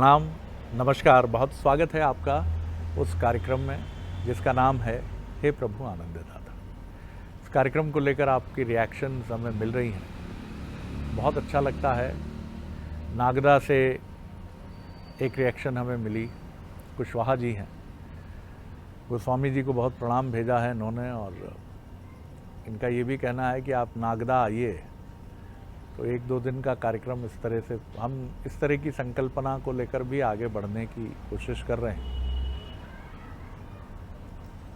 प्रणाम, नमस्कार। बहुत स्वागत है आपका उस कार्यक्रम में जिसका नाम है हे प्रभु आनंद दाता। इस कार्यक्रम को लेकर आपकी रिएक्शंस हमें मिल रही हैं, बहुत अच्छा लगता है। नागदा से एक रिएक्शन हमें मिली, कुशवाहा जी हैं, गोस्वामी जी को बहुत प्रणाम भेजा है इन्होंने, और इनका ये भी कहना है कि आप नागदा आइए। तो एक दो दिन का कार्यक्रम इस तरह से हम इस तरह की संकल्पना को लेकर भी आगे बढ़ने की कोशिश कर रहे हैं।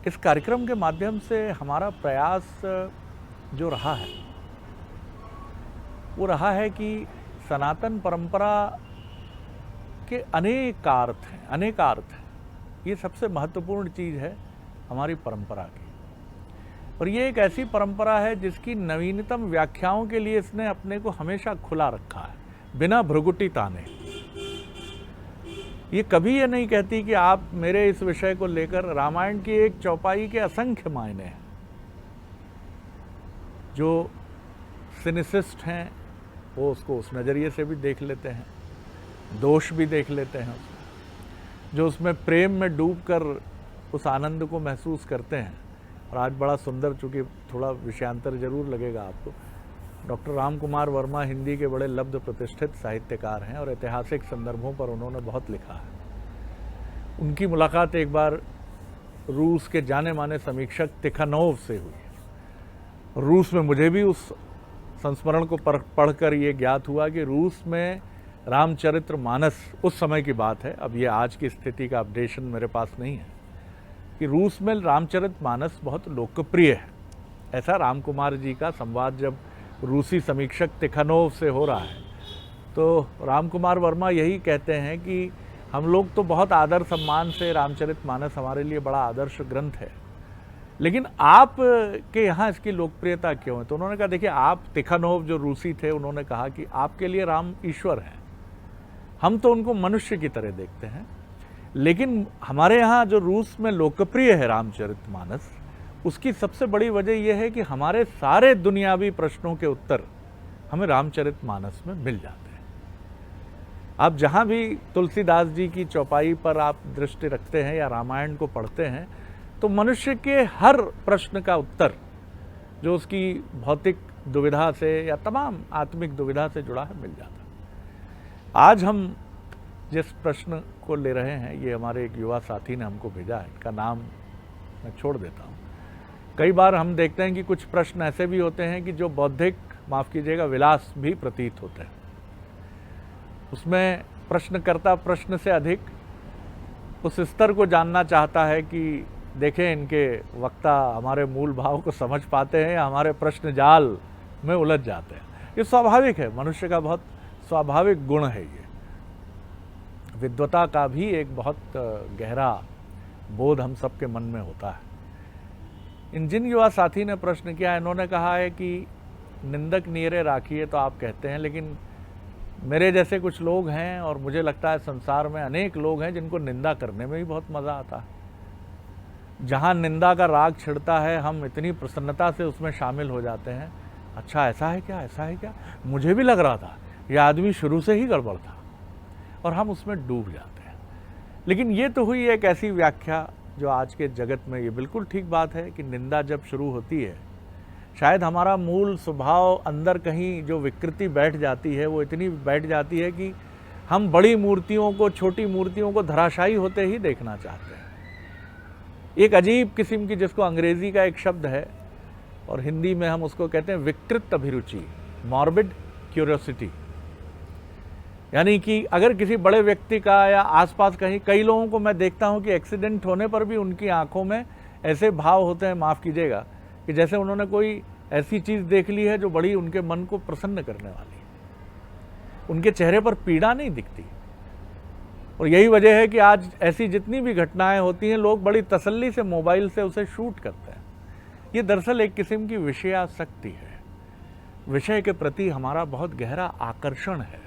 इस कार्यक्रम के माध्यम से हमारा प्रयास जो रहा है वो रहा है कि सनातन परंपरा के अनेक अर्थ हैं। ये सबसे महत्वपूर्ण चीज़ है हमारी परंपरा की, और ये एक ऐसी परंपरा है जिसकी नवीनतम व्याख्याओं के लिए इसने अपने को हमेशा खुला रखा है, बिना भ्रुकुटी ताने। ये कभी ये नहीं कहती कि आप मेरे इस विषय को लेकर, रामायण की एक चौपाई के असंख्य मायने हैं। जो सिनिसिस्ट हैं वो उसको उस नज़रिए से भी देख लेते हैं, दोष भी देख लेते हैं उसमें। जो उसमें प्रेम में डूबकर उस आनंद को महसूस करते हैं। और आज बड़ा सुंदर, चूँकि थोड़ा विषयांतर जरूर लगेगा आपको, डॉक्टर राम कुमार वर्मा हिंदी के बड़े लब्ध प्रतिष्ठित साहित्यकार हैं और ऐतिहासिक संदर्भों पर उन्होंने बहुत लिखा है। उनकी मुलाकात एक बार रूस के जाने माने समीक्षक तिखानोव से हुई। रूस में मुझे भी उस संस्मरण को पढ़कर ये ज्ञात हुआ कि रूस में रामचरितमानस, उस समय की बात है, अब ये आज की स्थिति का अपडेशन मेरे पास नहीं है, कि रूस में रामचरितमानस बहुत लोकप्रिय है। ऐसा राम कुमार जी का संवाद जब रूसी समीक्षक तिखानोव से हो रहा है तो राम कुमार वर्मा यही कहते हैं कि हम लोग तो बहुत आदर सम्मान से, रामचरितमानस हमारे लिए बड़ा आदर्श ग्रंथ है, लेकिन आप के यहाँ इसकी लोकप्रियता क्यों है? तो उन्होंने कहा, देखिए, आप, तिखानोव जो रूसी थे, उन्होंने कहा कि आपके लिए राम ईश्वर हैं, हम तो उनको मनुष्य की तरह देखते हैं, लेकिन हमारे यहाँ जो रूस में लोकप्रिय है रामचरितमानस, उसकी सबसे बड़ी वजह यह है कि हमारे सारे दुनियावी प्रश्नों के उत्तर हमें रामचरितमानस में मिल जाते हैं। आप जहाँ भी तुलसीदास जी की चौपाई पर आप दृष्टि रखते हैं या रामायण को पढ़ते हैं, तो मनुष्य के हर प्रश्न का उत्तर जो उसकी भौतिक दुविधा से या तमाम आत्मिक दुविधा से जुड़ा है, मिल जाता है। आज हम जिस प्रश्न को ले रहे हैं, ये हमारे एक युवा साथी ने हमको भेजा है, इनका नाम मैं छोड़ देता हूँ। कई बार हम देखते हैं कि कुछ प्रश्न ऐसे भी होते हैं कि जो बौद्धिक, माफ़ कीजिएगा, विलास भी प्रतीत होते हैं। उसमें प्रश्नकर्ता प्रश्न से अधिक उस स्तर को जानना चाहता है कि देखें इनके वक्ता हमारे मूल भाव को समझ पाते हैं या हमारे प्रश्न जाल में उलझ जाते हैं। ये स्वाभाविक है, मनुष्य का बहुत स्वाभाविक गुण है। ये विद्वता का भी एक बहुत गहरा बोध हम सबके मन में होता है। इन जिन युवा साथी ने प्रश्न किया, इन्होंने कहा है कि निंदक नीरे राखिए, तो आप कहते हैं, लेकिन मेरे जैसे कुछ लोग हैं और मुझे लगता है संसार में अनेक लोग हैं जिनको निंदा करने में भी बहुत मज़ा आता है। जहाँ निंदा का राग छिड़ता है, हम इतनी प्रसन्नता से उसमें शामिल हो जाते हैं। अच्छा, ऐसा है क्या, ऐसा है क्या, मुझे भी लग रहा था यह आदमी शुरू से ही गड़बड़ था, और हम उसमें डूब जाते हैं। लेकिन ये तो हुई एक ऐसी व्याख्या जो आज के जगत में, ये बिल्कुल ठीक बात है कि निंदा जब शुरू होती है, शायद हमारा मूल स्वभाव अंदर कहीं जो विकृति बैठ जाती है, वो इतनी बैठ जाती है कि हम बड़ी मूर्तियों को, छोटी मूर्तियों को धराशायी होते ही देखना चाहते हैं। एक अजीब किस्म की, जिसको अंग्रेजी का एक शब्द है और हिंदी में हम उसको कहते हैं विकृत अभिरुचि, मॉर्बिड क्यूरियोसिटी। यानी कि अगर किसी बड़े व्यक्ति का या आसपास कहीं, कई लोगों को मैं देखता हूं कि एक्सीडेंट होने पर भी उनकी आंखों में ऐसे भाव होते हैं, माफ़ कीजिएगा, कि जैसे उन्होंने कोई ऐसी चीज़ देख ली है जो बड़ी उनके मन को प्रसन्न करने वाली है। उनके चेहरे पर पीड़ा नहीं दिखती। और यही वजह है कि आज ऐसी जितनी भी घटनाएं होती हैं, लोग बड़ी तसल्ली से मोबाइल से उसे शूट करते हैं। ये दरअसल एक किस्म की विषयासक्ति है। विषय के प्रति हमारा बहुत गहरा आकर्षण है।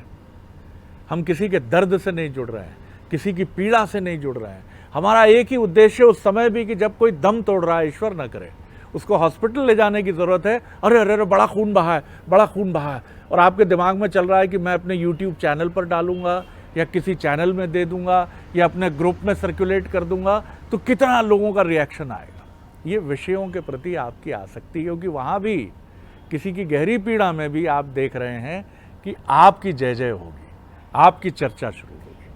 हम किसी के दर्द से नहीं जुड़ रहे हैं, किसी की पीड़ा से नहीं जुड़ रहे हैं। हमारा एक ही उद्देश्य उस समय भी कि जब कोई दम तोड़ रहा है, ईश्वर न करे, उसको हॉस्पिटल ले जाने की ज़रूरत है, अरे अरे अरे बड़ा खून बहा है, बड़ा खून बहा है, और आपके दिमाग में चल रहा है कि मैं अपने यूट्यूब चैनल पर डालूंगा, या किसी चैनल में दे दूंगा या अपने ग्रुप में सर्कुलेट कर दूंगा तो कितना लोगों का रिएक्शन आएगा। ये विषयों के प्रति आपकी आसक्ति, क्योंकि वहाँ भी किसी की गहरी पीड़ा में भी आप देख रहे हैं कि आपकी जय जय होगी, आपकी चर्चा शुरू होगी।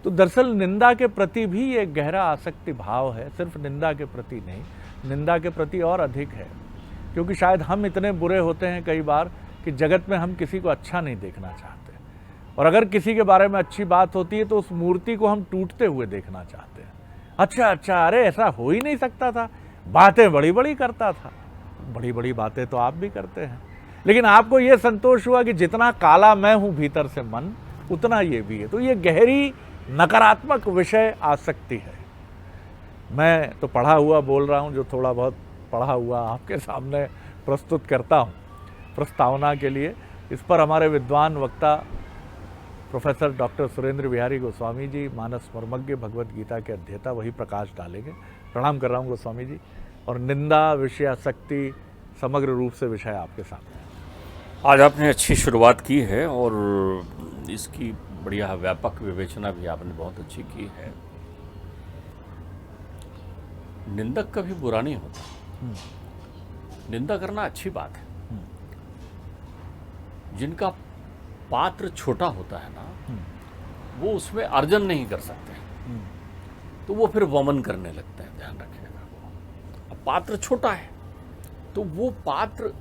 तो दरअसल निंदा के प्रति भी एक गहरा आसक्ति भाव है, सिर्फ निंदा के प्रति नहीं, निंदा के प्रति और अधिक है, क्योंकि शायद हम इतने बुरे होते हैं कई बार कि जगत में हम किसी को अच्छा नहीं देखना चाहते, और अगर किसी के बारे में अच्छी बात होती है तो उस मूर्ति को हम टूटते हुए देखना चाहते हैं। अच्छा, अरे ऐसा हो ही नहीं सकता था, बातें बड़ी बड़ी करता था। बड़ी बड़ी बातें तो आप भी करते हैं, लेकिन आपको ये संतोष हुआ कि जितना काला मैं हूं भीतर से मन, उतना ये भी है। तो ये गहरी नकारात्मक विषय आसक्ति है। मैं तो पढ़ा हुआ बोल रहा हूं, जो थोड़ा बहुत पढ़ा हुआ आपके सामने प्रस्तुत करता हूं प्रस्तावना के लिए। इस पर हमारे विद्वान वक्ता प्रोफेसर डॉक्टर सुरेंद्र बिहारी गोस्वामी जी, मानस मर्मज्ञ, भगवत गीता के अध्येता, वही प्रकाश डालेंगे। प्रणाम कर रहा हूँ गोस्वामी जी। और निंदा, विषयासक्ति, समग्र रूप से विषय आपके सामने। आज आपने अच्छी शुरुआत की है और इसकी बढ़िया व्यापक विवेचना भी आपने बहुत अच्छी की है। निंदक कभी बुरा नहीं होता, निंदा करना अच्छी बात है। जिनका पात्र छोटा होता है ना, वो उसमें अर्जन नहीं कर सकते, तो वो फिर वमन करने लगते हैं। ध्यान रखिएगा, अब पात्र छोटा है तो वो पात्र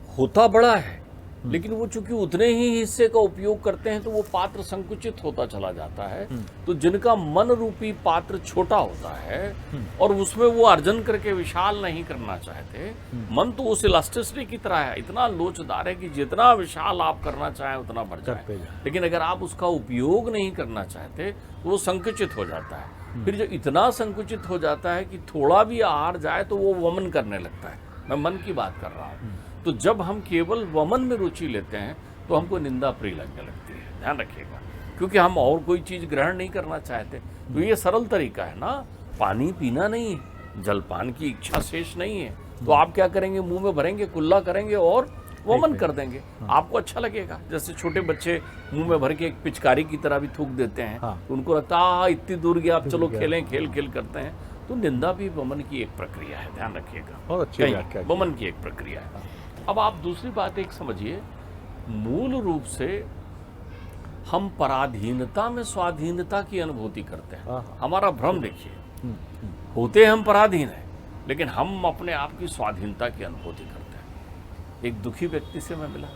होता बड़ा है, लेकिन वो चूंकि उतने ही हिस्से का उपयोग करते हैं तो वो पात्र संकुचित होता चला जाता है। तो जिनका मन रूपी पात्र छोटा होता है और उसमें वो अर्जन करके विशाल नहीं करना चाहते, मन तो उस इलास्टिसिटी की तरह है, इतना लोचदार है कि जितना विशाल आप करना चाहें उतना बढ़ जाए, लेकिन अगर आप उसका उपयोग नहीं करना चाहते तो वो संकुचित हो जाता है। फिर जो इतना संकुचित हो जाता है कि थोड़ा भी आहार जाए तो वो वमन करने लगता है। मैं मन की बात कर रहा हूँ। तो जब हम केवल वमन में रुचि लेते हैं तो हमको निंदा प्रिय लगने लगती है। ध्यान रखिएगा, क्योंकि हम और कोई चीज़ ग्रहण नहीं करना चाहते। तो ये सरल तरीका है ना, पानी पीना नहीं है, जलपान की इच्छा शेष नहीं है, तो आप क्या करेंगे, मुंह में भरेंगे, कुल्ला करेंगे और वमन कर देंगे। आपको अच्छा लगेगा। जैसे छोटे बच्चे मुंह में भर के एक पिचकारी की तरह भी थूक देते हैं, तो उनको लगता है इतनी दूर गया, अब चलो खेलें, खेल खेल करते हैं। तो निंदा भी वमन की एक प्रक्रिया है। ध्यान रखिएगा, वमन की एक प्रक्रिया है। अब आप दूसरी बात एक समझिए, मूल रूप से हम पराधीनता में स्वाधीनता की अनुभूति करते हैं। हमारा भ्रम देखिए, होते हम पराधीन हैं, लेकिन हम अपने आप की स्वाधीनता की अनुभूति करते हैं। एक दुखी व्यक्ति से मैं मिला,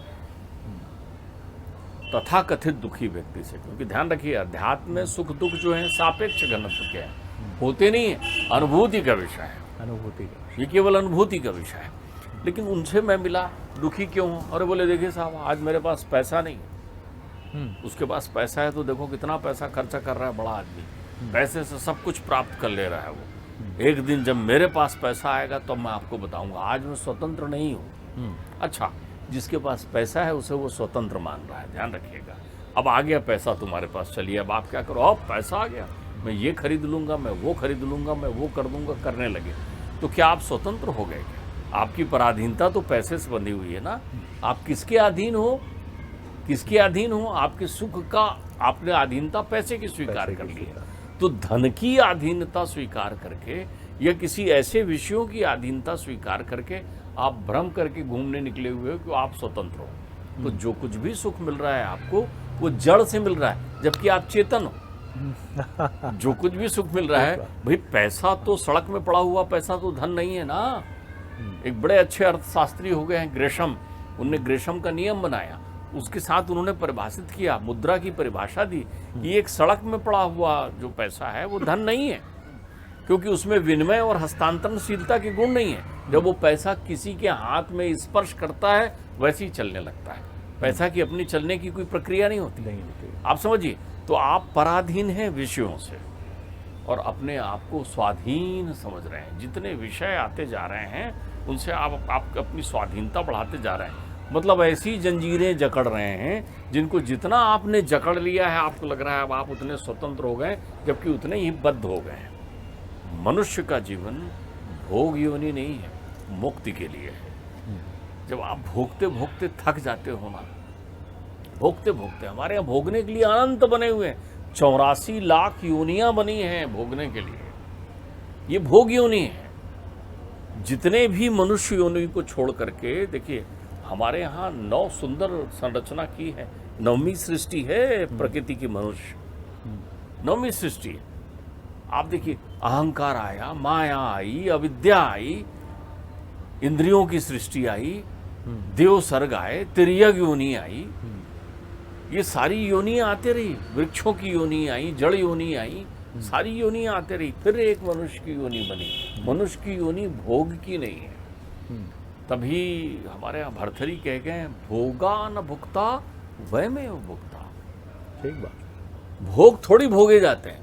तथाकथित दुखी व्यक्ति से, क्योंकि ध्यान रखिए अध्यात्म में सुख दुख जो है सापेक्ष घनत्व के हैं, होते नहीं है, अनुभूति का विषय है। अनुभूति का, ये केवल अनुभूति का विषय है। लेकिन उनसे मैं मिला, दुखी क्यों हूँ? अरे बोले देखिए साहब, आज मेरे पास पैसा नहीं है। उसके पास पैसा है तो देखो कितना पैसा खर्चा कर रहा है बड़ा आदमी, पैसे से सब कुछ प्राप्त कर ले रहा है वो। एक दिन जब मेरे पास पैसा आएगा तो मैं आपको बताऊंगा, आज मैं स्वतंत्र नहीं हूँ। अच्छा, जिसके पास पैसा है उसे वो स्वतंत्र मान रहा है। ध्यान रखिएगा, अब आ गया पैसा तुम्हारे पास, चलिए अब आप क्या करो, अब पैसा आ गया, मैं ये खरीद लूंगा, मैं वो खरीद लूंगा, मैं वो कर दूंगा, करने लगे। तो क्या आप स्वतंत्र हो गए? आपकी पराधीनता तो पैसे से बंधी हुई है ना। आप किसके अधीन हो? किसके अधीन हो? आपके सुख का आपने अधीनता पैसे की स्वीकार कर ली है। तो धन की अधीनता स्वीकार करके या किसी ऐसे विषयों की अधीनता स्वीकार करके आप भ्रम करके घूमने निकले हुए हो कि आप स्वतंत्र हो। तो जो कुछ भी सुख मिल रहा है आपको, वो जड़ से मिल रहा है, जबकि आप चेतन हो। जो कुछ भी सुख मिल रहा है, भाई पैसा तो सड़क में पड़ा हुआ पैसा तो धन नहीं है ना। एक बड़े अच्छे अर्थशास्त्री हो गए हैं ग्रेशम, उनने ग्रेशम का नियम बनाया, उसके साथ उन्होंने परिभाषित किया, मुद्रा की परिभाषा दी कि एक सड़क में पड़ा हुआ जो पैसा है वो धन नहीं है, क्योंकि उसमें विनिमय और हस्तांतरणशीलता के गुण नहीं है। जब वो पैसा किसी के हाथ में स्पर्श करता है वैसे ही चलने लगता है। पैसा की अपनी चलने की कोई प्रक्रिया नहीं होती। आप समझिए, तो आप पराधीन हैं विषयों से और अपने आप को स्वाधीन समझ रहे हैं। जितने विषय आते जा रहे हैं उनसे आप अपनी स्वाधीनता बढ़ाते जा रहे हैं। मतलब ऐसी जंजीरें जकड़ रहे हैं जिनको जितना आपने जकड़ लिया है आपको लग रहा है अब आप उतने स्वतंत्र हो गए, जबकि उतने ही बद्ध हो गए हैं। मनुष्य का जीवन भोग योनि नहीं है, मुक्ति के लिए है। जब आप भोगते भोगते थक जाते हो ना, भोगते भोगते हमारे यहाँ भोगने के लिए अनंत बने हुए हैं, 84 लाख योनियां बनी हैं भोगने के लिए। ये भोग योनि है। जितने भी मनुष्य योनि को छोड़ करके देखिए, हमारे यहाँ 9 सुंदर संरचना की है। 9वीं सृष्टि है प्रकृति की मनुष्य, 9वीं सृष्टि है। आप देखिए, अहंकार आया, माया आई, अविद्या आई, इंद्रियों की सृष्टि आई, देव सर्ग आए, तिर्यक योनि आई, ये सारी योनियां आते रही। वृक्षों की योनि आई, जड़ योनि आई, सारी योनियां आते रही। फिर एक मनुष्य की योनि बनी। मनुष्य की योनि भोग की नहीं है। तभी हमारे यहाँ भरथरी कह गए, भोगा न भुक्ता वयमेव भुक्ता। ठीक बात। भोग थोड़ी भोगे जाते हैं,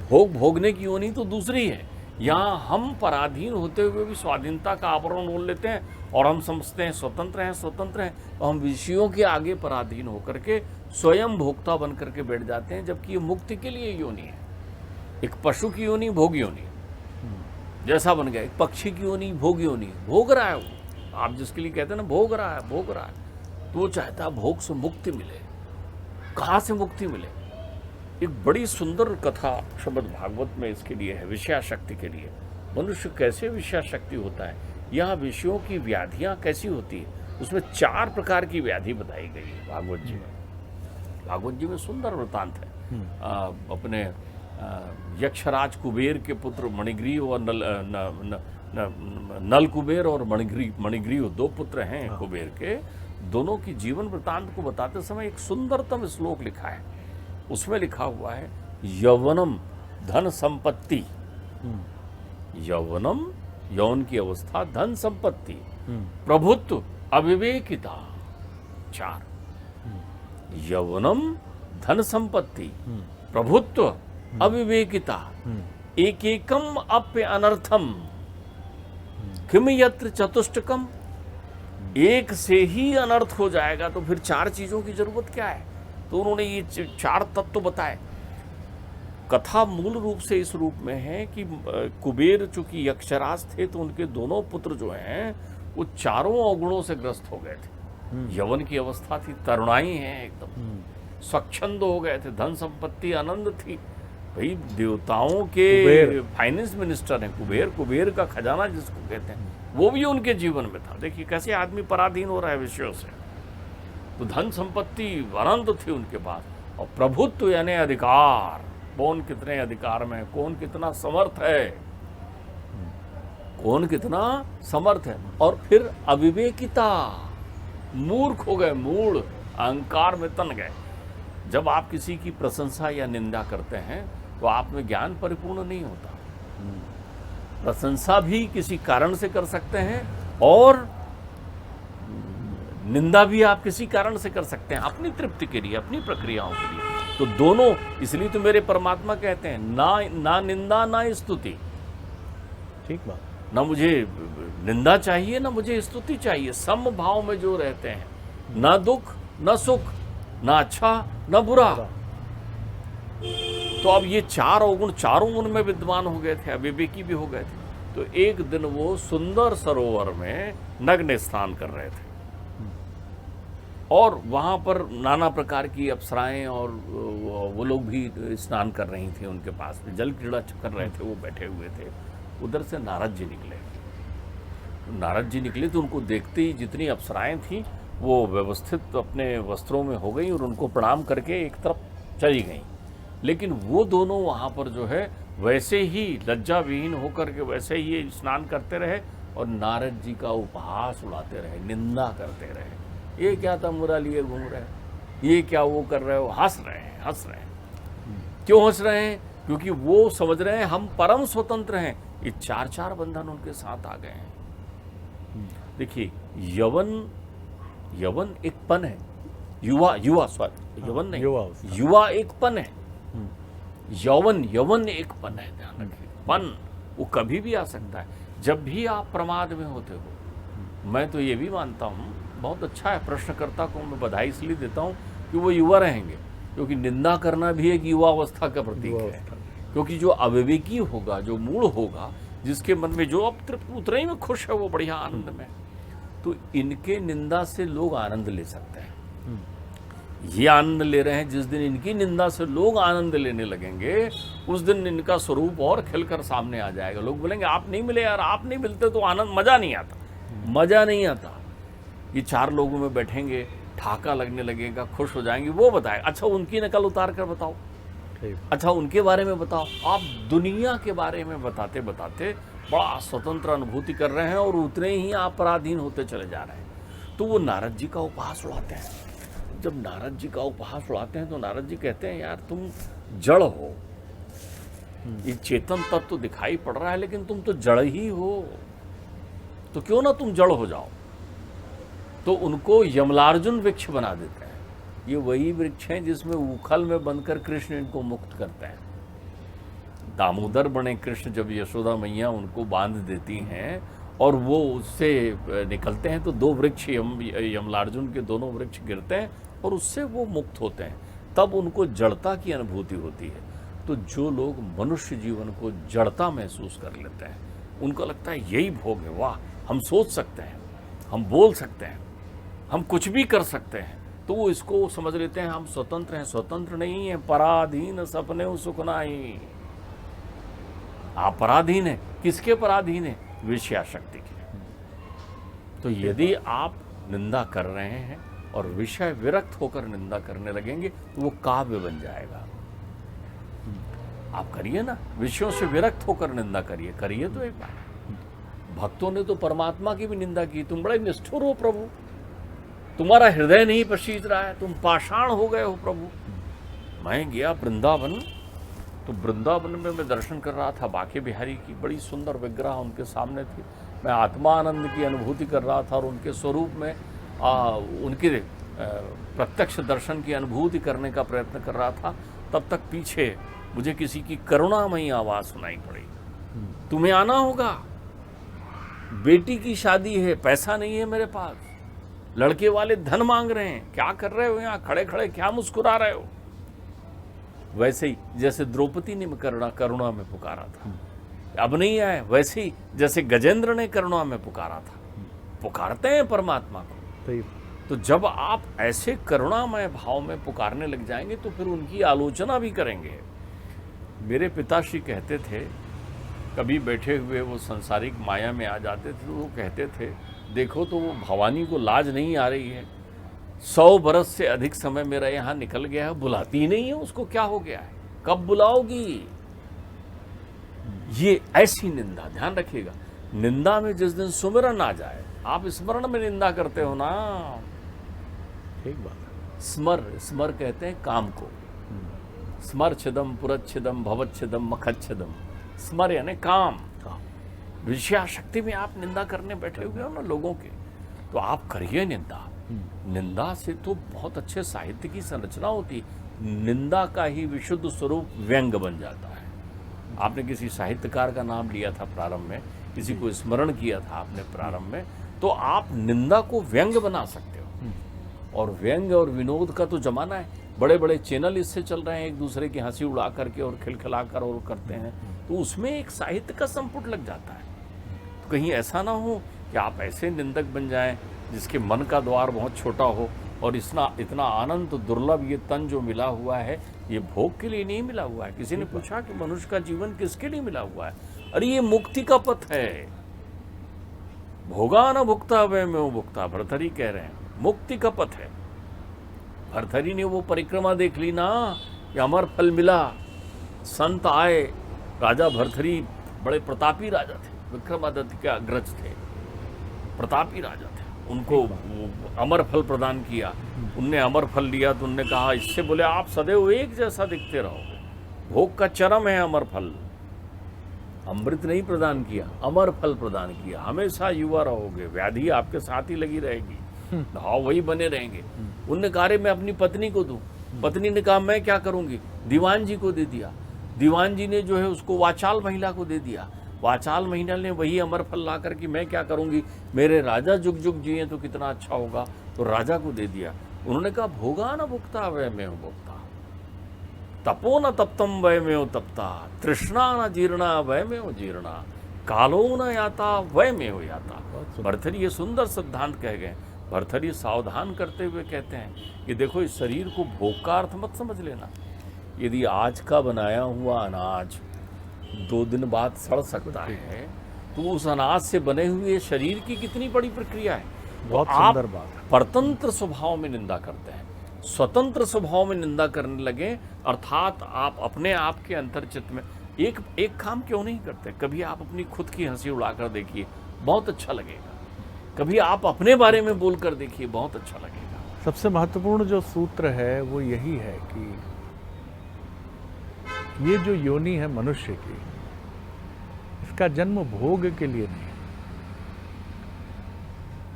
भोग भोगने की योनि तो दूसरी है। यहाँ हम पराधीन होते हुए भी स्वाधीनता का आवरण ओढ़ लेते हैं और हम समझते हैं स्वतंत्र हैं, स्वतंत्र हैं, और हम विषयों के आगे पराधीन होकर के स्वयं भोक्ता बन करके बैठ जाते हैं, जबकि ये मुक्ति के लिए योनि है। एक पशु की योनि भोग योनि जैसा बन गया, एक पक्षी की योनि भोग योनि, भोग रहा है वो। आप जिसके लिए कहते हैं ना भोग रहा है, भोग रहा है, तो वो चाहता है भोग से मुक्ति मिले। कहाँ से मुक्ति मिले? एक बड़ी सुंदर कथा श्रीमद् भागवत में इसके लिए है, विषयाशक्ति के लिए। मनुष्य कैसे विषयाशक्ति होता है, यहाँ विषयों की व्याधियाँ कैसी होती है, उसमें 4 प्रकार की व्याधि बताई गई है भागवत जी में। भागवत जी में सुंदर वृतांत है। अपने यक्षराज कुबेर के पुत्र मणिग्रीव और नल कुबेर और मणिग्रीव 2 पुत्र हैं कुबेर के। दोनों की जीवन वृतांत को बताते समय एक सुंदरतम श्लोक लिखा है। उसमें लिखा हुआ है, यौवनम धन संपत्ति। यौवनम, यौन की अवस्था, धन संपत्ति, प्रभुत्व, अविवेकिता। 4, यौवनम, धन संपत्ति, प्रभुत्व, अविवेकिता, एक एकम अप्य अनर्थम, किम यत्र चतुष्टकम। एक से ही अनर्थ हो जाएगा तो फिर 4 चीजों की जरूरत क्या है? तो उन्होंने ये 4 तत्व बताए। कथा मूल रूप से इस रूप में है कि कुबेर चूंकि यक्षराज थे, तो उनके दोनों पुत्र जो हैं वो 4 अवगुणों से ग्रस्त हो गए थे। यौवन की अवस्था थी, तरुणाई है, एकदम स्वच्छंद हो गए थे, धन संपत्ति आनंद थी। भाई देवताओं के फाइनेंस मिनिस्टर हैं कुबेर, कुबेर का खजाना जिसको कहते हैं, वो भी उनके जीवन में था। देखिए कैसे आदमी पराधीन हो रहा है विषयों से। तो धन संपत्ति अनंत थी उनके पास, और प्रभुत्व यानी अधिकार, कौन कितने अधिकार में, कौन कितना समर्थ है, कौन कितना समर्थ है। और फिर अविवेकिता, मूर्ख हो गए, मूढ़, अहंकार में तन गए। जब आप किसी की प्रशंसा या निंदा करते हैं तो आप में ज्ञान परिपूर्ण नहीं होता। प्रशंसा भी किसी कारण से कर सकते हैं और निंदा भी आप किसी कारण से कर सकते हैं, अपनी तृप्ति के लिए, अपनी प्रक्रियाओं के लिए। तो दोनों, इसलिए तो मेरे परमात्मा कहते हैं ना निंदा ना स्तुति। ठीक बात। ना मुझे निंदा चाहिए ना मुझे स्तुति चाहिए। सम भाव में जो रहते हैं, ना दुख ना सुख, ना अच्छा ना बुरा। तो अब ये 4 अवगुण चारों उनमें विद्वान हो गए थे, अविवेकी भी हो गए थे। तो एक दिन वो सुंदर सरोवर में नग्न स्नान कर रहे थे, और वहाँ पर नाना प्रकार की अप्सराएं और वो लोग भी स्नान कर रही थी उनके पास में, जल क्रीड़ा कर रहे थे, वो बैठे हुए थे। उधर से नारद जी निकले। नारद जी निकले तो उनको देखते ही जितनी अप्सराएं थीं वो व्यवस्थित अपने वस्त्रों में हो गई और उनको प्रणाम करके एक तरफ चली गई। लेकिन वो दोनों वहाँ पर जो है वैसे ही लज्जा विहीन होकर के वैसे ही स्नान करते रहे और नारद जी का उपहास उड़ाते रहे, निंदा करते रहे। ये क्या तंबूरा लिए घूम रहे हैं, ये क्या वो कर रहे हो, हंस रहे हैं, हंस रहे हैं। क्यों हंस रहे हैं? क्योंकि वो समझ रहे हैं हम परम स्वतंत्र हैं। ये 4 बंधन उनके साथ आ गए हैं। देखिए, यवन एक पन है, युवा सॉरी यवन नहीं, युवा एक पन है, यवन एक पन है। ध्यान रखिए, पन वो कभी भी आ सकता है, जब भी आप प्रमाद में होते हो। मैं तो ये भी मानता हूँ, बहुत अच्छा है, प्रश्नकर्ता को मैं बधाई इसलिए देता हूँ कि वो युवा रहेंगे, क्योंकि निंदा करना भी एक युवावस्था का प्रतीक है। क्योंकि जो अविवेकी होगा, जो मूढ़ होगा, जिसके मन में जो अब तृप्त उतरे ही में खुश है, वो बढ़िया आनंद में, तो इनके निंदा से लोग आनंद ले सकते हैं। ये आनंद ले रहे हैं, जिस दिन इनकी निंदा से लोग आनंद लेने लगेंगे उस दिन इनका स्वरूप और खिलकर सामने आ जाएगा। लोग बोलेंगे आप नहीं मिले यार, आप नहीं मिलते तो आनंद, मजा नहीं आता, मजा नहीं आता। ये चार लोगों में बैठेंगे, ठाका लगने लगेगा, खुश हो जाएंगे, वो बताए। अच्छा उनकी नकल उतार कर बताओ, अच्छा उनके बारे में बताओ। आप दुनिया के बारे में बताते बताते बड़ा स्वतंत्र अनुभूति कर रहे हैं और उतने ही आप पराधीन होते चले जा रहे हैं। तो वो नारद जी का उपहास उड़ाते हैं। जब नारद जी का उपहास उड़ाते हैं तो नारद जी कहते हैं यार तुम जड़ हो, ये चेतन तत्व तो दिखाई पड़ रहा है लेकिन तुम तो जड़ ही हो, तो क्यों ना तुम जड़ हो जाओ। तो उनको यमलार्जुन वृक्ष बना देते हैं। ये वही वृक्ष हैं जिसमें उखल में बंधकर कृष्ण इनको मुक्त करते हैं। दामोदर बने कृष्ण जब यशोदा मैया उनको बांध देती हैं और वो उससे निकलते हैं तो दो वृक्ष यमलार्जुन के दोनों वृक्ष गिरते हैं और उससे वो मुक्त होते हैं। तब उनको जड़ता की अनुभूति होती है। तो जो लोग मनुष्य जीवन को जड़ता महसूस कर लेते हैं उनको लगता है यही भोग है, वाह हम सोच सकते हैं, हम बोल सकते हैं, हम कुछ भी कर सकते हैं, तो वो इसको समझ लेते हैं हम स्वतंत्र हैं। स्वतंत्र नहीं है, पराधीन सपने सुख नाही। आप पराधीन हैं, किसके पराधीन है? विषयाशक्ति के। तो यदि आप निंदा कर रहे हैं और विषय विरक्त होकर निंदा करने लगेंगे तो वो काव्य बन जाएगा। आप करिए ना, विषयों से विरक्त होकर निंदा करिए, करिए तो एक बार। भक्तों ने तो परमात्मा की भी निंदा की, तुम बड़े निष्ठुर हो प्रभु, तुम्हारा हृदय नहीं प्रशीत रहा है, तुम पाषाण हो गए हो प्रभु। मैं गया वृंदावन, तो वृंदावन में मैं दर्शन कर रहा था बांके बिहारी की, बड़ी सुंदर विग्रह उनके सामने थी। मैं आत्मानंद की अनुभूति कर रहा था और उनके स्वरूप में उनके प्रत्यक्ष दर्शन की अनुभूति करने का प्रयत्न कर रहा था। तब तक पीछे मुझे किसी की करुणामयी आवाज़ सुनाई पड़ी, तुम्हें आना होगा, बेटी की शादी है, पैसा नहीं है मेरे पास, लड़के वाले धन मांग रहे हैं, क्या कर रहे हो यहाँ खड़े खड़े, क्या मुस्कुरा रहे हो। वैसे ही जैसे द्रौपदी ने करुणा में पुकारा था, अब नहीं आए, वैसे ही जैसे गजेंद्र ने करुणा में पुकारा था। पुकारते हैं परमात्मा को। तो जब आप ऐसे करुणामय भाव में पुकारने लग जाएंगे तो फिर उनकी आलोचना भी करेंगे। मेरे पिताश्री कहते थे, कभी बैठे हुए वो संसारिक माया में आ जाते थे तो वो कहते थे, देखो तो वो भवानी को लाज नहीं आ रही है, 100 बरस से अधिक समय मेरा यहाँ निकल गया है, बुलाती ही नहीं है, उसको क्या हो गया है, कब बुलाओगी। ये ऐसी निंदा, ध्यान रखिएगा, निंदा में जिस दिन सुमिरन आ जाए, आप स्मरण में निंदा करते हो ना, ठीक बात। स्मर कहते हैं काम को, स्मर छिदम पुरच्छिदम भवच्छिदम मखच्छिदम। स्मर यानी काम। विषयाशक्ति में आप निंदा करने बैठे हुए हो ना लोगों के, तो आप करिए निंदा। निंदा से तो बहुत अच्छे साहित्य की संरचना होती। निंदा का ही विशुद्ध स्वरूप व्यंग बन जाता है। आपने किसी साहित्यकार का नाम लिया था प्रारंभ में, किसी को स्मरण किया था आपने प्रारंभ में, तो आप निंदा को व्यंग बना सकते हो। और व्यंग और विनोद का तो जमाना है, बड़े बड़े चैनल इससे चल रहे हैं, एक दूसरे की हंसी उड़ा करके और खिलखिला कर और करते हैं, तो उसमें एक साहित्य का संपुट लग जाता है। तो कहीं ऐसा ना हो कि आप ऐसे निंदक बन जाएं जिसके मन का द्वार बहुत छोटा हो और इतना आनंद दुर्लभ ये तन जो मिला हुआ है ये भोग के लिए नहीं मिला हुआ है। किसी ने पूछा कि मनुष्य का जीवन किसके लिए मिला हुआ है? अरे ये मुक्ति का पथ है, भोगा न भुक्ता वै में भुक्ता, भर्तरी कह रहे हैं, मुक्ति का पथ है। भर्तरी ने वो परिक्रमा देख ली ना कि अमर फल मिला, संत आए, राजा भर्तरी बड़े प्रतापी राजा थे, विक्रमादित्य के अग्रज थे, प्रतापी राजा थे, उनको अमर फल प्रदान किया। उनने अमर फल लिया तो उनने कहा, इससे बोले आप सदैव एक जैसा दिखते रहोगे, भोग का चरम है अमर फल। अमृत नहीं प्रदान किया, अमर फल प्रदान किया, हमेशा युवा रहोगे, व्याधि आपके साथ ही लगी रहेगी, भाव वही बने रहेंगे। उनने कहा मैं अपनी पत्नी को दूं, पत्नी ने कहा मैं क्या करूंगी, दीवान जी को दे दिया, दीवान जी ने जो है उसको वाचाल महिला को दे दिया, वाचाल महिला ने वही अमर फल ला करके मैं क्या करूंगी, मेरे राजा जुग जुग जिए तो कितना अच्छा होगा, तो राजा को दे दिया। उन्होंने कहा भोगा न भुक्ता वै में भुक्ता, तपो न तप्तम वै में तप्ता, तृष्णा न जीर्णा वै में जीर्णा, कालो न याता वै में याता। भर्तरी ये सुंदर सिद्धांत कह गए, भर्तृहरि सावधान करते हुए कहते हैं कि देखो इस शरीर को भोग का अर्थ मत समझ लेना। यदि आज का बनाया हुआ अनाज 2 दिन बाद सड़ सकता है तो उस अनाज से बने हुए शरीर की कितनी बड़ी प्रक्रिया है। बहुत आप सुंदर बात है। परतंत्र स्वभाव में निंदा करते हैं, स्वतंत्र स्वभाव में निंदा करने लगे, अर्थात आप अपने आप के अंतर्चित्त में एक काम क्यों नहीं करते? कभी आप अपनी खुद की हंसी उड़ाकर देखिए, बहुत अच्छा लगेगा। कभी आप अपने बारे में बोलकर देखिए, बहुत अच्छा लगेगा। सबसे महत्वपूर्ण जो सूत्र है वो यही है कि ये जो योनि है मनुष्य की, इसका जन्म भोग के लिए नहीं है।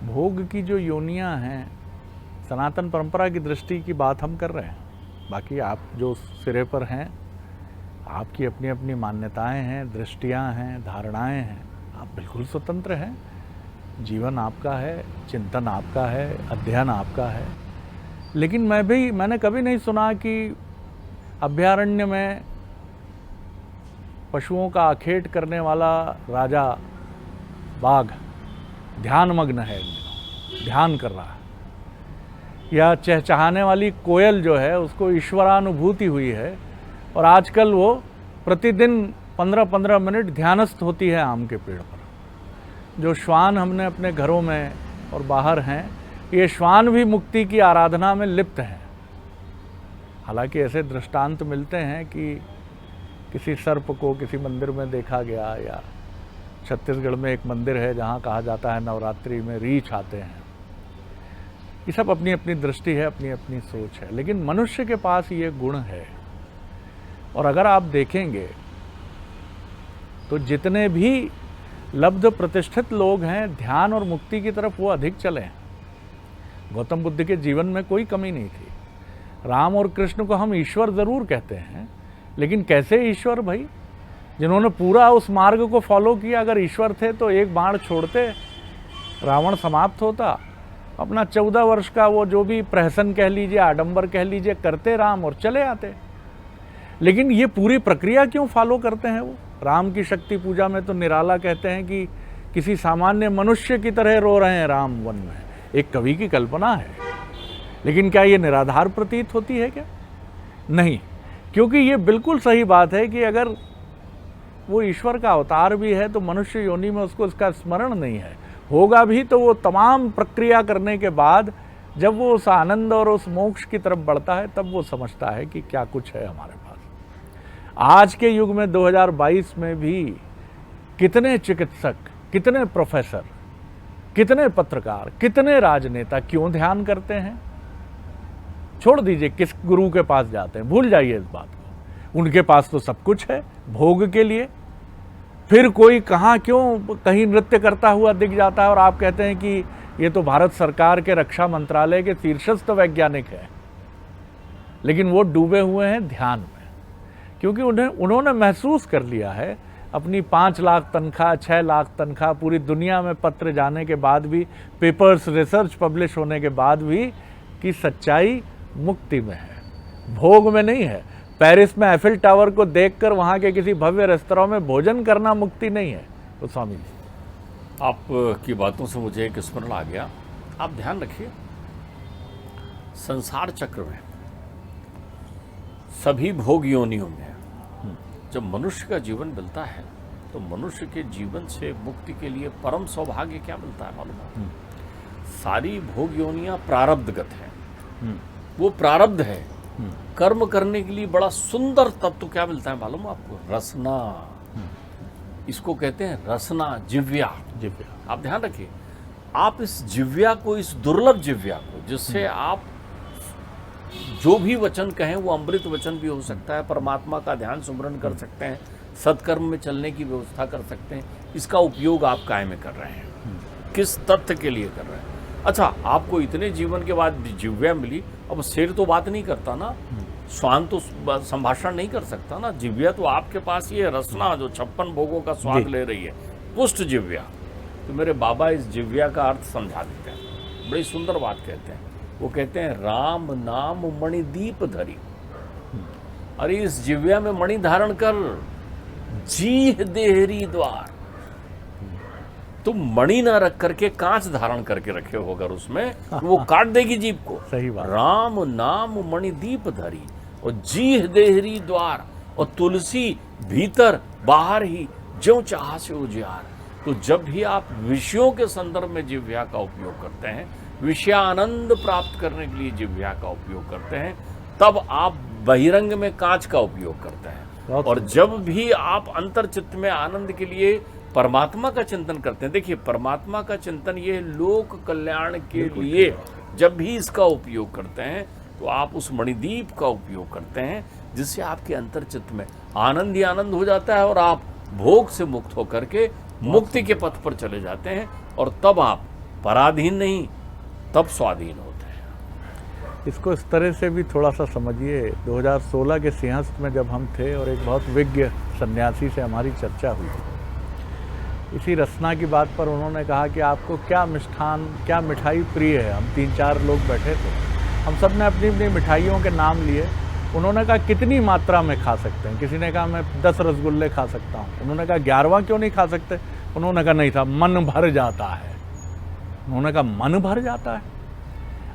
भोग की जो योनियां हैं, सनातन परंपरा की दृष्टि की बात हम कर रहे हैं, बाकी आप जो सिरे पर हैं, आपकी अपनी अपनी मान्यताएं हैं, दृष्टियां हैं, धारणाएं हैं, आप बिल्कुल स्वतंत्र हैं। जीवन आपका है, चिंतन आपका है, अध्ययन आपका है। लेकिन मैंने कभी नहीं सुना कि अभयारण्य में पशुओं का आखेट करने वाला राजा बाघ ध्यानमग्न है, ध्यान कर रहा है, या चहचहाने वाली कोयल जो है उसको ईश्वरानुभूति हुई है और आजकल वो प्रतिदिन 15-15 मिनट ध्यानस्थ होती है आम के पेड़ पर। जो श्वान हमने अपने घरों में और बाहर हैं, ये श्वान भी मुक्ति की आराधना में लिप्त हैं। हालांकि ऐसे दृष्टांत मिलते हैं कि किसी सर्प को किसी मंदिर में देखा गया, या छत्तीसगढ़ में एक मंदिर है जहाँ कहा जाता है नवरात्रि में रीछ आते हैं। ये सब अपनी अपनी दृष्टि है, अपनी अपनी सोच है, लेकिन मनुष्य के पास ये गुण है। और अगर आप देखेंगे तो जितने भी लब्ध प्रतिष्ठित लोग हैं, ध्यान और मुक्ति की तरफ वो अधिक चले हैं। गौतम बुद्ध के जीवन में कोई कमी नहीं थी। राम और कृष्ण को हम ईश्वर जरूर कहते हैं, लेकिन कैसे ईश्वर भाई? जिन्होंने पूरा उस मार्ग को फॉलो किया, अगर ईश्वर थे तो एक बाण छोड़ते, रावण समाप्त होता। अपना 14 वर्ष का वो जो भी प्रहसन कह लीजिए, आडंबर कह लीजिए, करते राम और चले आते। लेकिन ये पूरी प्रक्रिया क्यों फॉलो करते हैं वो? राम की शक्ति पूजा में तो निराला कहते हैं कि किसी सामान्य मनुष्य की तरह रो रहे हैं राम वन में। एक कवि की कल्पना है, लेकिन क्या ये निराधार प्रतीत होती है क्या? नहीं, क्योंकि ये बिल्कुल सही बात है कि अगर वो ईश्वर का अवतार भी है तो मनुष्य योनि में उसको इसका स्मरण नहीं है। होगा भी तो वो तमाम प्रक्रिया करने के बाद जब वो उस आनंद और उस मोक्ष की तरफ बढ़ता है, तब वो समझता है कि क्या कुछ है हमारे पास। आज के युग में 2022 में भी कितने चिकित्सक, कितने प्रोफेसर, कितने पत्रकार, कितने राजनेता क्यों ध्यान करते हैं? छोड़ दीजिए किस गुरु के पास जाते हैं, भूल जाइए इस बात को। उनके पास तो सब कुछ है भोग के लिए। फिर कोई कहाँ क्यों कहीं नृत्य करता हुआ दिख जाता है और आप कहते हैं कि ये तो भारत सरकार के रक्षा मंत्रालय के शीर्षस्थ वैज्ञानिक हैं, लेकिन वो डूबे हुए हैं ध्यान में, क्योंकि उन्होंने महसूस कर लिया है अपनी 5 लाख तनख्वाह, 6 लाख तनख्वाह, पूरी दुनिया में पत्र जाने के बाद भी, पेपर्स रिसर्च पब्लिश होने के बाद भी, कि सच्चाई मुक्ति में है, भोग में नहीं है। पेरिस में एफिल टावर को देखकर वहां के किसी भव्य रेस्तरां में भोजन करना मुक्ति नहीं है। तो स्वामी जी, आपकी बातों से मुझे एक स्मरण आ गया। आप ध्यान रखिए, संसार चक्र में सभी भोग योनियों में जब मनुष्य का जीवन मिलता है तो मनुष्य के जीवन से मुक्ति के लिए परम सौभाग्य क्या मिलता है मालूम है? सारी भोग योनियां प्रारब्धगत है, वो प्रारब्ध है। कर्म करने के लिए बड़ा सुंदर तत्व क्या मिलता है मालूम आपको? रसना। इसको कहते हैं रसना, जिव्या। आप ध्यान रखिए, आप इस जिव्या को, इस दुर्लभ जिव्या को, जिससे आप जो भी वचन कहें वो अमृत वचन भी हो सकता है, परमात्मा का ध्यान सुमरन कर सकते हैं, सत्कर्म में चलने की व्यवस्था कर सकते हैं, इसका उपयोग आप काय में कर रहे हैं, किस तथ्य के लिए कर रहे हैं? अच्छा, आपको इतने जीवन के बाद जिव्या मिली, अब शेर तो बात नहीं करता ना, स्वान तो संभाषण नहीं कर सकता ना, जिव्या तो आपके पास ये रसना जो 56 भोगों का स्वाद ले रही है, पुष्ट जिव्या। तो मेरे बाबा इस जिव्या का अर्थ समझा देते हैं, बड़ी सुंदर बात कहते हैं। वो कहते हैं राम नाम मणिदीप धरी। अरे इस जिव्या में मणि धारण कर, जीह देहरी द्वार। तुम मणि ना रख करके कांच धारण करके रखे हो अगर उसमें, तो वो काट देगी जीभ को। सही बात। राम नाम मणि दीप धरी और जीह देहरी द्वार, और तुलसी भीतर बाहर ही ज्यों चाह से उजियार। तो जब भी आप विषयों के संदर्भ में जिह्वा का उपयोग करते हैं, विषयानंद प्राप्त करने के लिए जिह्वा का उपयोग करते हैं, तब आप बहिरंग में कांच का उपयोग करते हैं। और जब भी आप अंतर्चित्त में आनंद के लिए परमात्मा का चिंतन करते हैं, देखिए परमात्मा का चिंतन ये लोक कल्याण के लिए जब भी इसका उपयोग करते हैं, तो आप उस मणिदीप का उपयोग करते हैं, जिससे आपके अंतर्चित्त में आनंद ही आनंद हो जाता है और आप भोग से मुक्त होकर के मुक्ति के पथ पर चले जाते हैं। और तब आप पराधीन नहीं, तब स्वाधीन होते हैं। इसको इस तरह से भी थोड़ा सा समझिए। 2016 के सिंहस्थ में जब हम थे और एक बहुत विज्ञ सन्यासी से हमारी चर्चा हुई, इसी रसना की बात पर उन्होंने कहा कि आपको क्या मिष्ठान, क्या मिठाई प्रिय है। हम 3-4 लोग बैठे थे, हम सब ने अपनी अपनी मिठाइयों के नाम लिए। उन्होंने कहा कितनी मात्रा में खा सकते हैं। किसी ने कहा मैं 10 रसगुल्ले खा सकता हूँ। उन्होंने कहा 11वां क्यों नहीं खा सकते। उन्होंने कहा नहीं था, मन भर जाता है। उन्होंने कहा मन भर जाता है,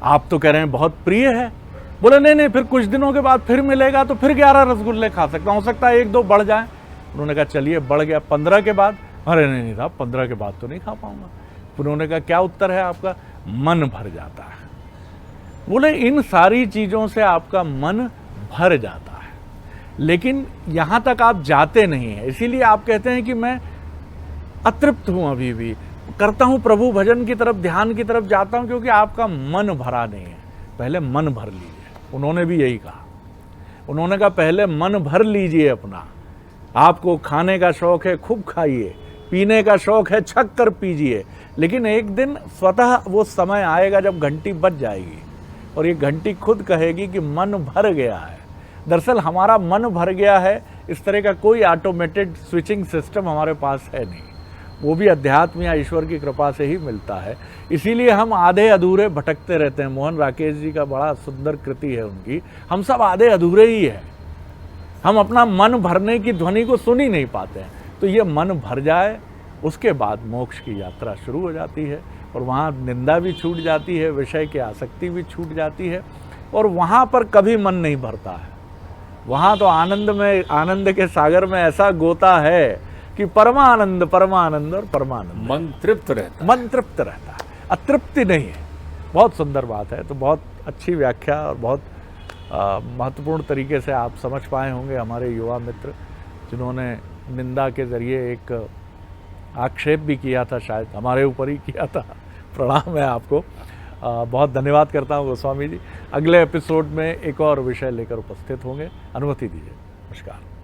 आप तो कह रहे हैं बहुत प्रिय है। बोले नहीं नहीं, फिर कुछ दिनों के बाद फिर मिलेगा तो फिर 11 रसगुल्ले खा सकता हूँ, हो सकता है 1-2 बढ़ जाए। उन्होंने कहा चलिए बढ़ गया 15 के बाद। अरे नहीं साहब 15 के बाद तो नहीं खा पाऊंगा। उन्होंने कहा क्या उत्तर है आपका? मन भर जाता है। बोले इन सारी चीज़ों से आपका मन भर जाता है, लेकिन यहाँ तक आप जाते नहीं हैं। इसीलिए आप कहते हैं कि मैं अतृप्त हूँ, अभी भी करता हूँ प्रभु भजन की तरफ, ध्यान की तरफ जाता हूँ, क्योंकि आपका मन भरा नहीं है। पहले मन भर लीजिए। उन्होंने भी यही कहा। उन्होंने कहा पहले मन भर लीजिए अपना। आपको खाने का शौक है, खूब खाइए। पीने का शौक है, छक कर पीजिए। लेकिन एक दिन स्वतः वो समय आएगा जब घंटी बज जाएगी और ये घंटी खुद कहेगी कि मन भर गया है। दरअसल हमारा मन भर गया है, इस तरह का कोई ऑटोमेटेड स्विचिंग सिस्टम हमारे पास है नहीं। वो भी अध्यात्म या ईश्वर की कृपा से ही मिलता है। इसीलिए हम आधे अधूरे भटकते रहते हैं। मोहन राकेश जी का बड़ा सुंदर कृति है उनकी, हम सब आधे अधूरे ही हैं। हम अपना मन भरने की ध्वनि को सुन ही नहीं पाते हैं। तो ये मन भर जाए, उसके बाद मोक्ष की यात्रा शुरू हो जाती है और वहाँ निंदा भी छूट जाती है, विषय की आसक्ति भी छूट जाती है और वहाँ पर कभी मन नहीं भरता है। वहाँ तो आनंद में, आनंद के सागर में ऐसा गोता है कि परमानंद परमानंद और परमानंद, मन तृप्त रहता है। मन तृप्त रहता है, अतृप्ति नहीं है। बहुत सुंदर बात है। तो बहुत अच्छी व्याख्या और बहुत महत्वपूर्ण तरीके से आप समझ पाए होंगे हमारे युवा मित्र, जिन्होंने निंदा के ज़रिए एक आक्षेप भी किया था, शायद हमारे ऊपर ही किया था। प्रणाम है आपको। बहुत धन्यवाद करता हूँ गोस्वामी जी। अगले एपिसोड में एक और विषय लेकर उपस्थित होंगे। अनुमति दीजिए। नमस्कार।